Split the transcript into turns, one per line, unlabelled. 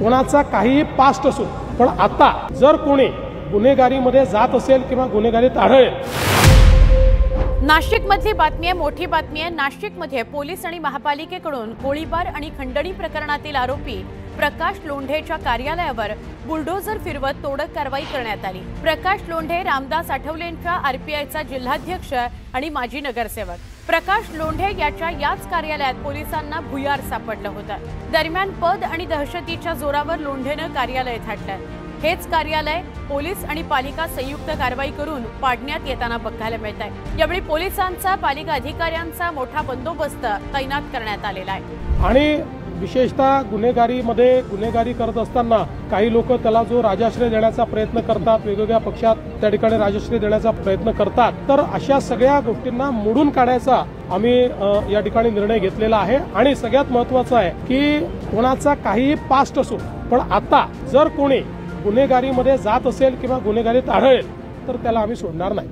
कोणाचा काही पास्ट असो, पण आता जर कोणी गुन्हेगारीमध्ये जात असेल किंवा गुन्हेगारीत आढळेल।
नाशिकमधली बातमी आहे, मोठी बातमी आहे। नाशिकमध्ये पोलीस आणि महापालिकेकडून गोळीबार आणि खंडणी प्रकरणातील आरोपी प्रकाश लोंढेच्या कार्यालयावर बुलडोझर फिरवत तोडक कारवाई करण्यात आली। प्रकाश लोंढे रामदास आठवलेंच्या आरपीआयचा जिल्हाध्यक्ष आणि माजी नगरसेवक। प्रकाश लोंढे याच्या याच कार्यालयात पोलिसांना भुयार सापडलं होतं। दरम्यान पद आणि दहशतीच्या जोरावर लोंढेनं कार्यालय थाटलं। हेच कार्यालय पोलीस आणि पालिका संयुक्त कारवाई करून पाडण्यात येताना बघायला मिळत आहे। यावेळी पोलिसांचा पालिका अधिकाऱ्यांचा मोठा बंदोबस्त तैनात करण्यात आलेला आहे।
आणि विशेषतः गुन्हेगारी करत असताना काही लोक त्याला जो राजाश्रय देण्याचा प्रयत्न करतात, वेगवेगळ्या पक्षात त्या ठिकाणी राजाश्रय देण्याचा प्रयत्न करतात, तर अशा सगळ्या गोष्टींना मोडून काढायचा आम्ही या ठिकाणी निर्णय घेतलेला आहे। आणि सगळ्यात महत्त्वाचं आहे की कोणाचा काही पास्ट असो, पण आता जर कोणी गुन्हेगारीमध्ये जात असेल किंवा गुन्हेगारीत आढळेल तर त्याला आम्ही सोडणार नाही।